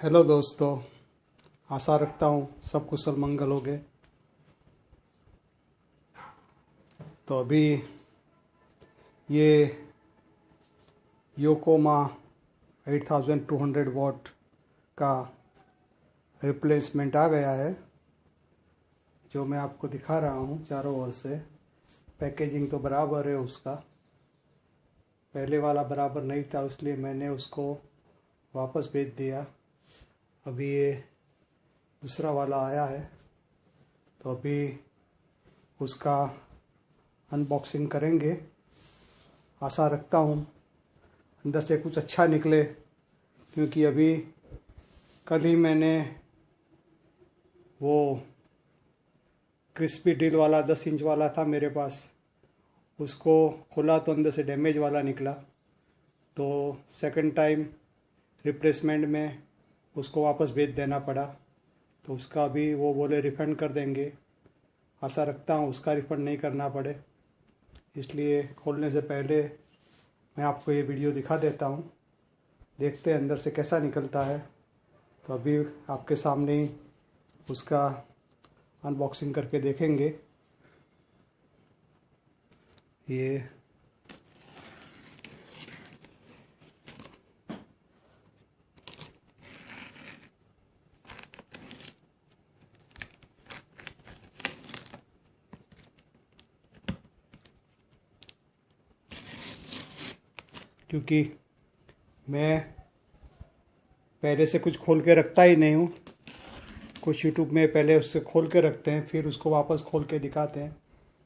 Hello दोस्तों, आशा रखता हूँ सब कुशल मंगल हो गए। तो अभी ये योकोमा 8200 वाट का रिप्लेसमेंट आ गया है, जो मैं आपको दिखा रहा हूँ चारों ओर से। पैकेजिंग तो बराबर है उसका, पहले वाला बराबर नहीं था, इसलिए मैंने उसको वापस भेज दिया। अभी ये दूसरा वाला आया है, तो अभी उसका अनबॉक्सिंग करेंगे। आशा रखता हूँ अंदर से कुछ अच्छा निकले, क्योंकि अभी कल ही मैंने वो क्रिस्पी डील वाला 10 इंच वाला था मेरे पास, उसको खोला तो अंदर से डैमेज वाला निकला। तो सेकंड टाइम रिप्लेसमेंट में उसको वापस भेज देना पड़ा, तो उसका भी वो बोले रिफ़ंड कर देंगे। आशा रखता हूँ उसका रिफ़ंड नहीं करना पड़े, इसलिए खोलने से पहले मैं आपको ये वीडियो दिखा देता हूँ। देखते हैं अंदर से कैसा निकलता है। तो अभी आपके सामने ही उसका अनबॉक्सिंग करके देखेंगे। ये क्योंकि मैं पहले से कुछ खोल के रखता ही नहीं हूँ, कुछ यूट्यूब में पहले उससे खोल के रखते हैं, फिर उसको वापस खोल के दिखाते हैं।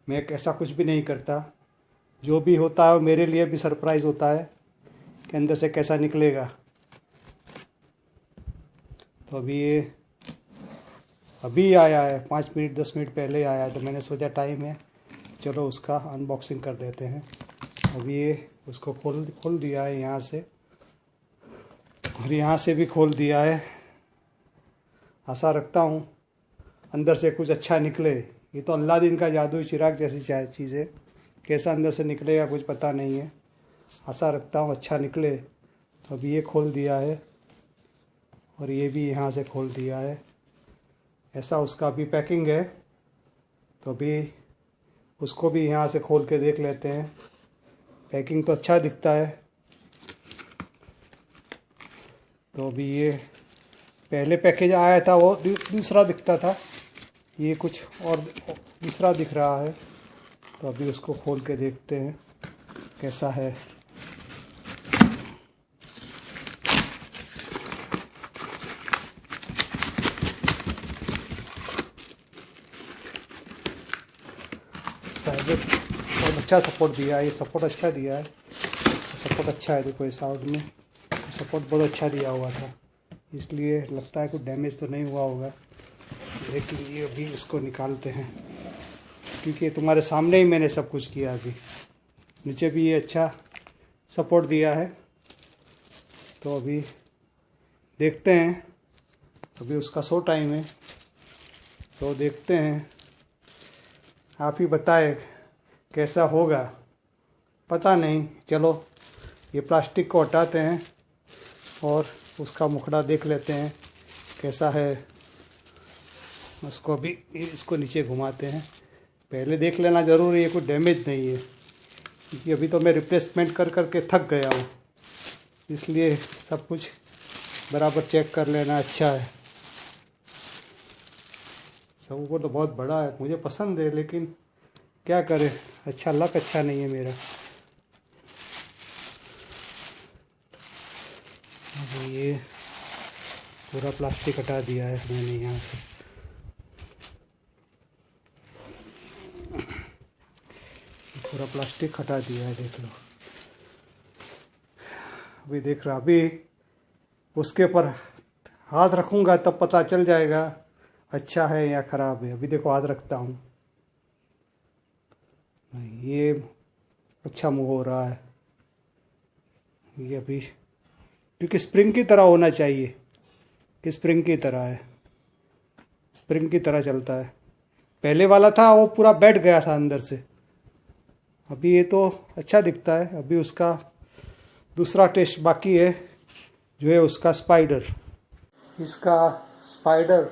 मैं ऐसा कुछ भी नहीं करता। जो भी होता है वो मेरे लिए भी सरप्राइज़ होता है कि अंदर से कैसा निकलेगा। तो अभी आया है, 5 मिनट 10 मिनट पहले आया है, तो मैंने सोचा टाइम है, चलो उसका अनबॉक्सिंग कर देते हैं। अभी ये उसको खोल दिया है यहाँ से, और यहाँ से भी खोल दिया है। आशा रखता हूँ अंदर से कुछ अच्छा निकले। ये तो अल्लादीन का जादुई चिराग जैसी चीज़ है, कैसा अंदर से निकलेगा कुछ पता नहीं है। आशा रखता हूँ अच्छा निकले। तो अभी ये खोल दिया है, और ये भी यहाँ से खोल दिया है। ऐसा उसका अभी पैकिंग है, तो अभी उसको भी यहाँ से खोल के देख लेते हैं। पैकिंग तो अच्छा दिखता है। तो अभी ये पहले पैकेज आया था वो दूसरा दिखता था, ये कुछ और दूसरा दिख रहा है। तो अभी उसको खोल के देखते हैं कैसा है। शायद बहुत अच्छा सपोर्ट दिया है, ये सपोर्ट अच्छा दिया है, सपोर्ट अच्छा है। देखो इस साइड में सपोर्ट बहुत अच्छा दिया हुआ था, इसलिए लगता है कुछ डैमेज तो नहीं हुआ होगा। लेकिन ये अभी इसको निकालते हैं, क्योंकि तुम्हारे सामने ही मैंने सब कुछ किया। अभी नीचे भी ये अच्छा सपोर्ट दिया है। तो अभी देखते हैं, अभी उसका शो टाइम है, तो देखते हैं। आप ही बताए कैसा होगा, पता नहीं। चलो ये प्लास्टिक को हटाते हैं और उसका मुखड़ा देख लेते हैं कैसा है। उसको भी इसको नीचे घुमाते हैं, पहले देख लेना ज़रूरी है कुछ डैमेज नहीं है, क्योंकि अभी तो मैं रिप्लेसमेंट कर के थक गया हूँ, इसलिए सब कुछ बराबर चेक कर लेना अच्छा है। सबको तो बहुत बड़ा है, मुझे पसंद है, लेकिन क्या करें, अच्छा लक अच्छा नहीं है मेरा। ये पूरा प्लास्टिक हटा दिया है मैंने यहाँ से। पूरा प्लास्टिक हटा दिया है, देख लो। अभी देख रहा, अभी उसके पर हाथ रखूँगा तब पता चल जाएगा अच्छा है या ख़राब है। अभी देखो हाथ रखता हूँ, ये अच्छा मूव हो रहा है। ये अभी क्योंकि स्प्रिंग की तरह होना चाहिए, कि स्प्रिंग की तरह है, स्प्रिंग की तरह चलता है। पहले वाला था वो पूरा बैठ गया था अंदर से, अभी ये तो अच्छा दिखता है। अभी उसका दूसरा टेस्ट बाकी है, जो है उसका स्पाइडर। इसका स्पाइडर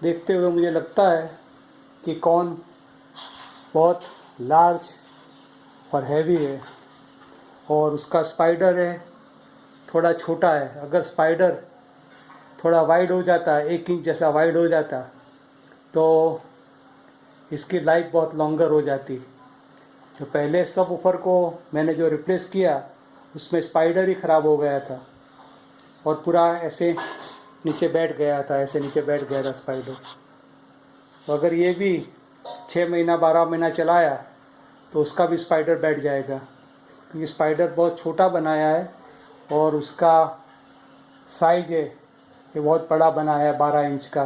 देखते हुए मुझे लगता है कि कॉर्न बहुत लार्ज और हैवी है और उसका स्पाइडर है थोड़ा छोटा है। अगर स्पाइडर थोड़ा वाइड हो जाता, 1 इंच जैसा वाइड हो जाता, तो इसकी लाइफ बहुत लॉन्गर हो जाती। जो पहले सब ऊपर को मैंने जो रिप्लेस किया उसमें स्पाइडर ही ख़राब हो गया था और पूरा ऐसे नीचे बैठ गया था, ऐसे नीचे बैठ गया था स्पाइडर। तो अगर ये भी 6 महीना 12 महीना चलाया तो उसका भी स्पाइडर बैठ जाएगा, क्योंकि स्पाइडर बहुत छोटा बनाया है और उसका साइज है ये बहुत बड़ा बनाया है, 12 इंच का।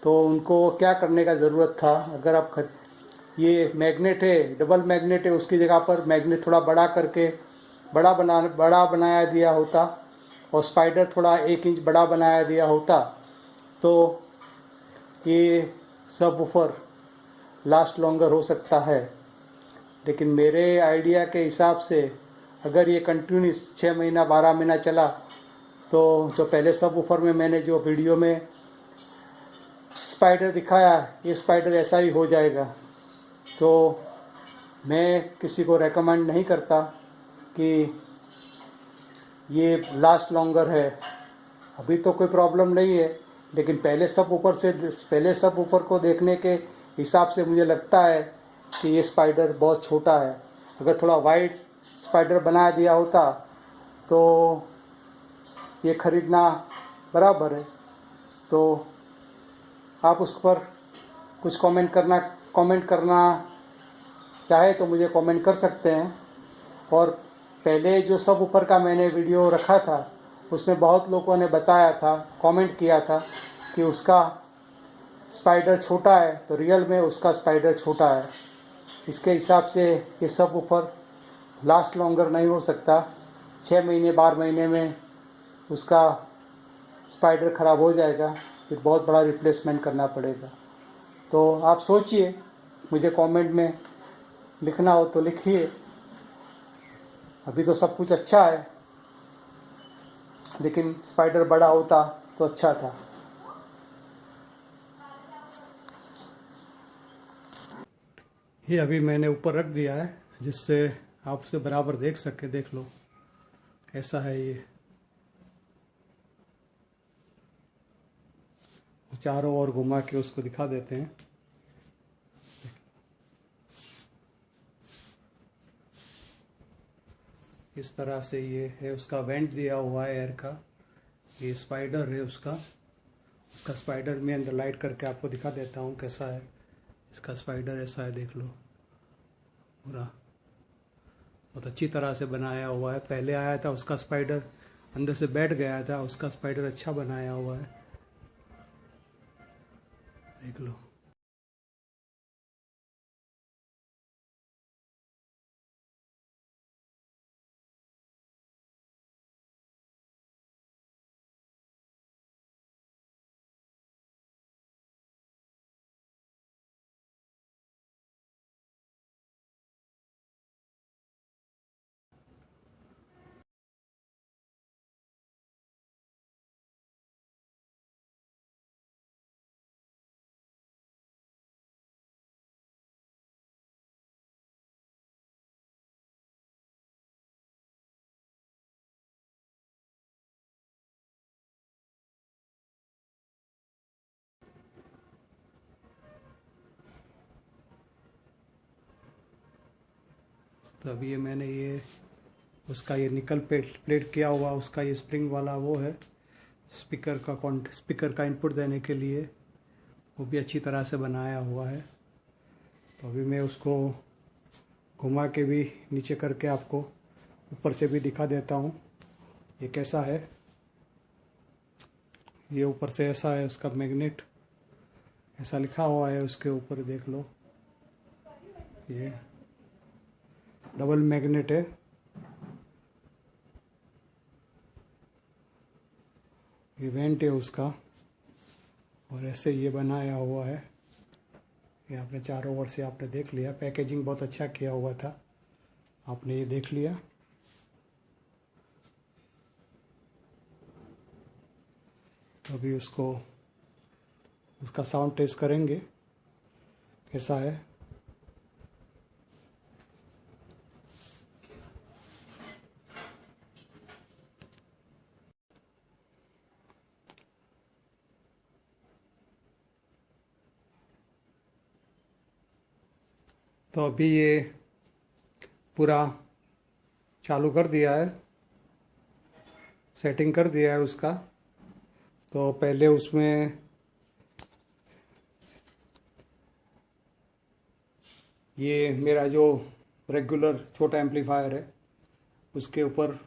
तो उनको क्या करने का ज़रूरत था, अगर आप ये मैग्नेट है, डबल मैग्नेट है, उसकी जगह पर मैग्नेट थोड़ा बड़ा करके बड़ा बनाया दिया होता और स्पाइडर थोड़ा 1 इंच बड़ा बनाया दिया होता तो ये सब वूफर लास्ट लॉन्गर हो सकता है। लेकिन मेरे आइडिया के हिसाब से अगर ये कंटिन्यूस 6 महीना 12 महीना चला तो जो पहले सब वूफर में मैंने जो वीडियो में स्पाइडर दिखाया ये स्पाइडर ऐसा ही हो जाएगा। तो मैं किसी को रेकमेंड नहीं करता कि ये लास्ट लॉन्गर है। अभी तो कोई प्रॉब्लम नहीं है, लेकिन पहले सब ऊपर को देखने के हिसाब से मुझे लगता है कि ये स्पाइडर बहुत छोटा है। अगर थोड़ा वाइड स्पाइडर बना दिया होता तो ये ख़रीदना बराबर है। तो आप उस पर कुछ कमेंट करना चाहे तो मुझे कमेंट कर सकते हैं। और पहले जो सब ऊपर का मैंने वीडियो रखा था उसमें बहुत लोगों ने बताया था, कमेंट किया था कि उसका स्पाइडर छोटा है, तो रियल में उसका स्पाइडर छोटा है। इसके हिसाब से ये सब ऊपर लास्ट लॉन्गर नहीं हो सकता। 6 महीने 12 महीने में उसका स्पाइडर ख़राब हो जाएगा, फिर बहुत बड़ा रिप्लेसमेंट करना पड़ेगा। तो आप सोचिए, मुझे कमेंट में लिखना हो तो लिखिए। अभी तो सब कुछ अच्छा है, लेकिन स्पाइडर बड़ा होता तो अच्छा था। ये अभी मैंने ऊपर रख दिया है जिससे आप उसे बराबर देख सके। देख लो कैसा है ये, चारों ओर घुमा के उसको दिखा देते हैं। इस तरह से ये है, उसका वेंट दिया हुआ है एयर का। ये स्पाइडर है उसका स्पाइडर में अंदर लाइट करके आपको दिखा देता हूँ कैसा है इसका स्पाइडर। ऐसा है, देख लो, पूरा बहुत अच्छी तरह से बनाया हुआ है। पहले आया था उसका स्पाइडर अंदर से बैठ गया था, उसका स्पाइडर अच्छा बनाया हुआ है, देख लो। तो अभी ये मैंने ये उसका ये निकल प्लेट किया हुआ, उसका ये स्प्रिंग वाला वो है स्पीकर का इनपुट देने के लिए, वो भी अच्छी तरह से बनाया हुआ है। तो अभी मैं उसको घुमा के भी नीचे करके आपको ऊपर से भी दिखा देता हूँ ये कैसा है। ये ऊपर से ऐसा है, उसका मैग्नेट ऐसा लिखा हुआ है उसके ऊपर, देख लो। ये डबल मैग्नेट है। ये वेंट है उसका, और ऐसे ये बनाया हुआ है। ये आपने चारों ओर से आपने देख लिया, पैकेजिंग बहुत अच्छा किया हुआ था, आपने ये देख लिया। तो अभी उसका साउंड टेस्ट करेंगे कैसा है। तो अभी ये पूरा चालू कर दिया है, सेटिंग कर दिया है उसका। तो पहले उसमें ये मेरा जो रेगुलर छोटा एम्पलीफायर है उसके ऊपर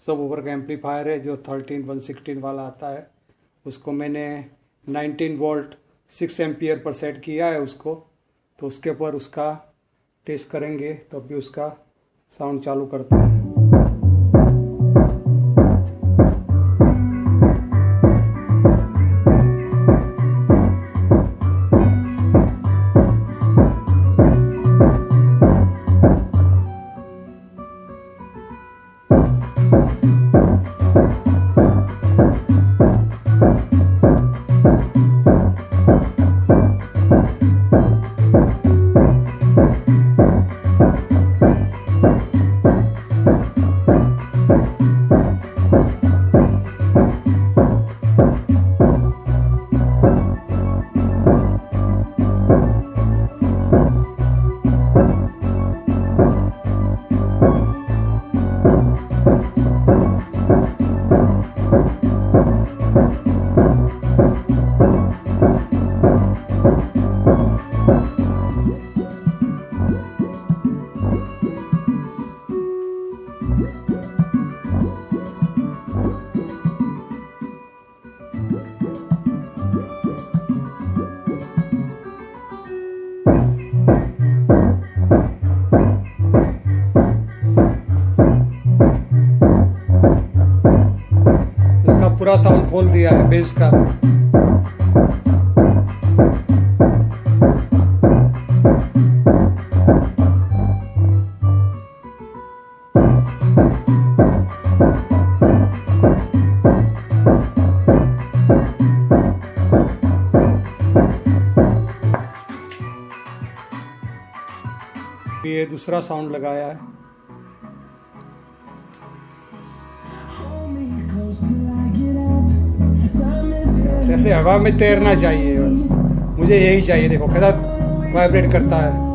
सब ऊपर का एम्पलीफायर है जो 13116 वाला आता है, उसको मैंने 19 वोल्ट 6 एम्पियर पर सेट किया है उसको। तो उसके ऊपर उसका टेस्ट करेंगे। तो अभी उसका साउंड चालू करते हैं। पूरा साउंड खोल दिया है बेस का। ये दूसरा साउंड लगाया है। ऐसे हवा में तैरना चाहिए, बस मुझे यही चाहिए। देखो कैसा वाइब्रेट करता है।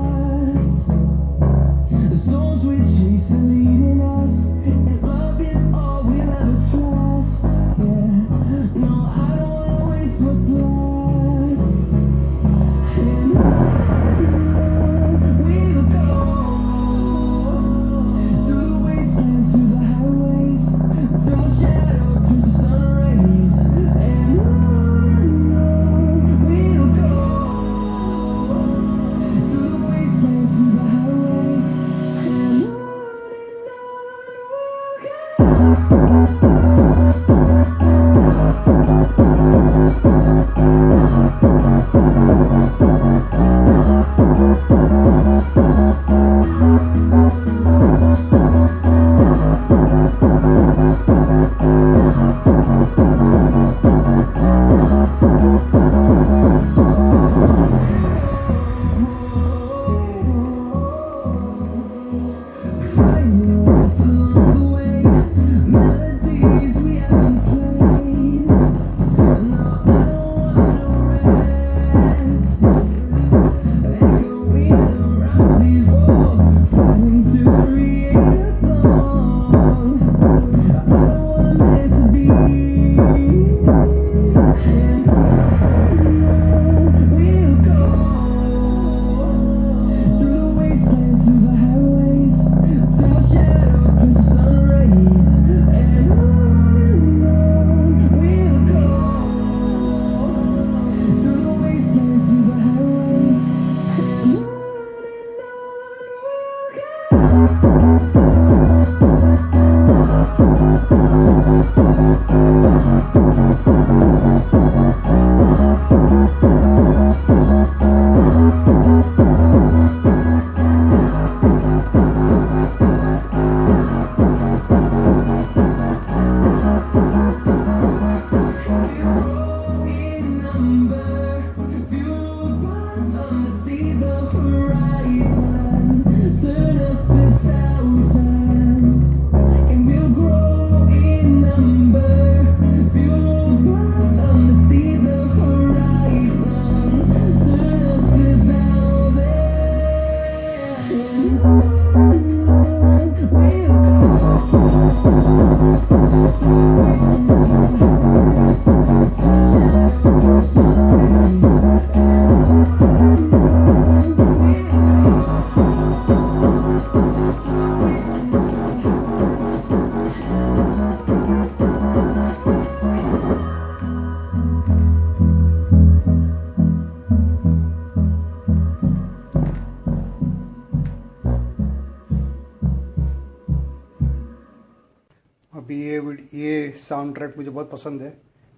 साउंड ट्रैक मुझे बहुत पसंद है।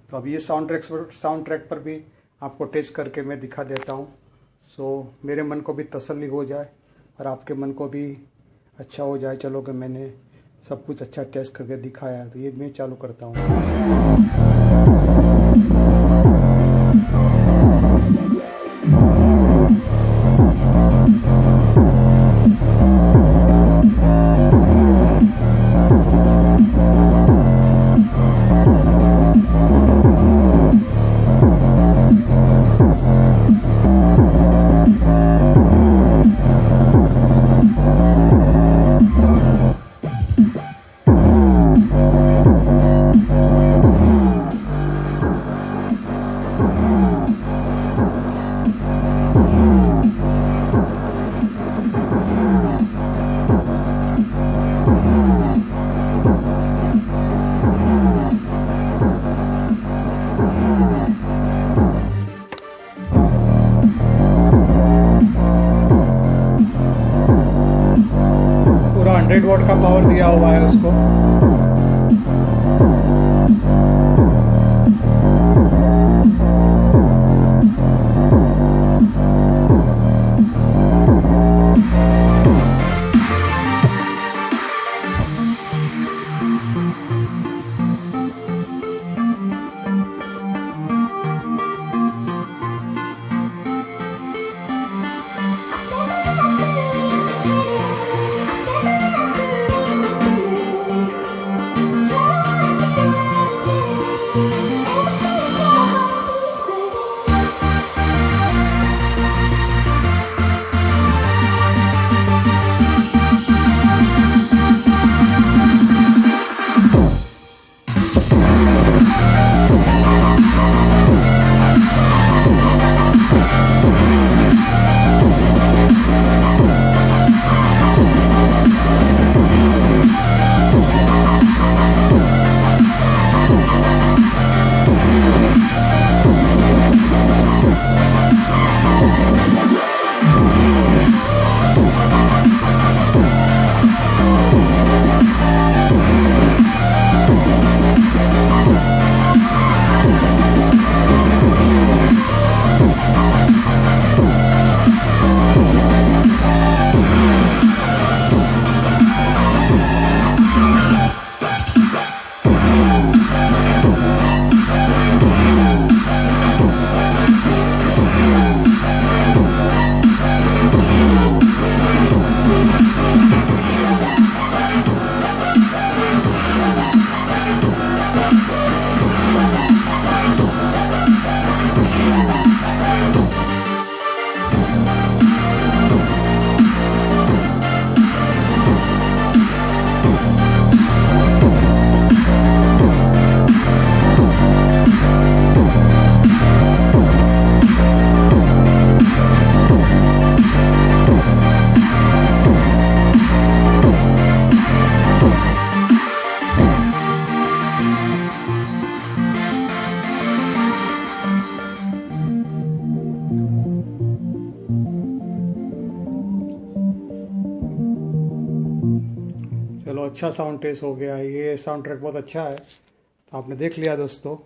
तो अब ये साउंड ट्रैक पर भी आपको टेस्ट करके मैं दिखा देता हूँ। सो मेरे मन को भी तसल्ली हो जाए और आपके मन को भी अच्छा हो जाए। चलो कि मैंने सब कुछ अच्छा टेस्ट करके दिखाया है। तो ये मैं चालू करता हूँ। पूरा 100 वॉट का पावर दिया हुआ है उसको। चलो अच्छा साउंड टेस्ट हो गया। ये साउंड ट्रैक बहुत अच्छा है। तो आपने देख लिया दोस्तों,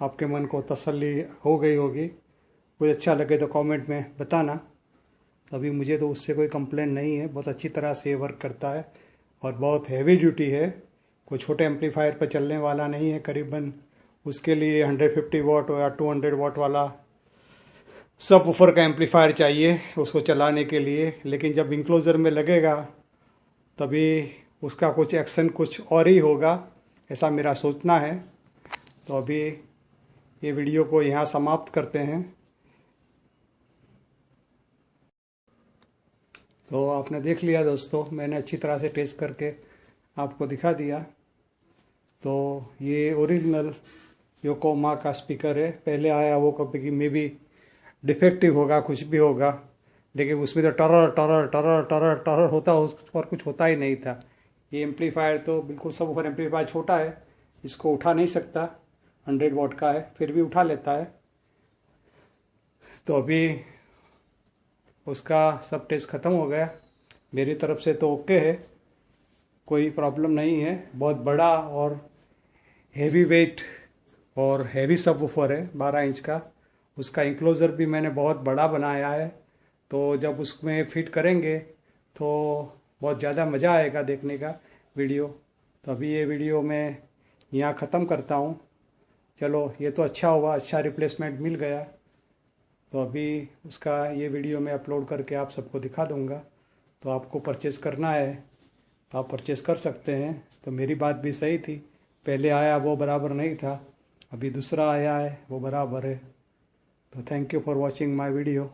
आपके मन को तसल्ली हो गई होगी। कोई अच्छा लगे तो कमेंट में बताना। अभी मुझे तो उससे कोई कंप्लेंट नहीं है। बहुत अच्छी तरह से वर्क करता है और बहुत हैवी ड्यूटी है। कोई छोटे एम्पलीफायर पर चलने वाला नहीं है। करीबन उसके लिए 150 वॉट या 200 वॉट वाला सब वूफर का एम्पलीफायर चाहिए उसको चलाने के लिए। लेकिन जब इंक्लोजर में लगेगा तभी उसका कुछ एक्शन कुछ और ही होगा, ऐसा मेरा सोचना है। तो अभी ये वीडियो को यहाँ समाप्त करते हैं। तो आपने देख लिया दोस्तों, मैंने अच्छी तरह से टेस्ट करके आपको दिखा दिया। तो ये ओरिजिनल योकोमा का स्पीकर है। पहले आया वो कभी में भी डिफेक्टिव होगा, कुछ भी होगा, लेकिन उसमें तो टरर टरर टरर टरर टरर होता, उस और कुछ होता ही नहीं था। ये एम्पलीफायर तो बिल्कुल सब ऊपर एम्पलीफायर छोटा है, इसको उठा नहीं सकता। 100 वॉट का है, फिर भी उठा लेता है। तो अभी उसका सब टेस्ट ख़त्म हो गया। मेरी तरफ से तो ओके है, कोई प्रॉब्लम नहीं है। बहुत बड़ा और हेवी वेट और हेवी सबवूफर है 12 इंच का। उसका इंक्लोज़र भी मैंने बहुत बड़ा बनाया है, तो जब उसमें फिट करेंगे तो बहुत ज़्यादा मज़ा आएगा देखने का वीडियो। तो अभी ये वीडियो मैं यहाँ ख़त्म करता हूँ। चलो, ये तो अच्छा हुआ, अच्छा रिप्लेसमेंट मिल गया। तो अभी उसका ये वीडियो मैं अपलोड करके आप सबको दिखा दूँगा। तो आपको परचेज़ करना है तो आप परचेज़ कर सकते हैं। तो मेरी बात भी सही थी, पहले आया वो बराबर नहीं था, अभी दूसरा आया है वो बराबर है। तो thank you for watching my video.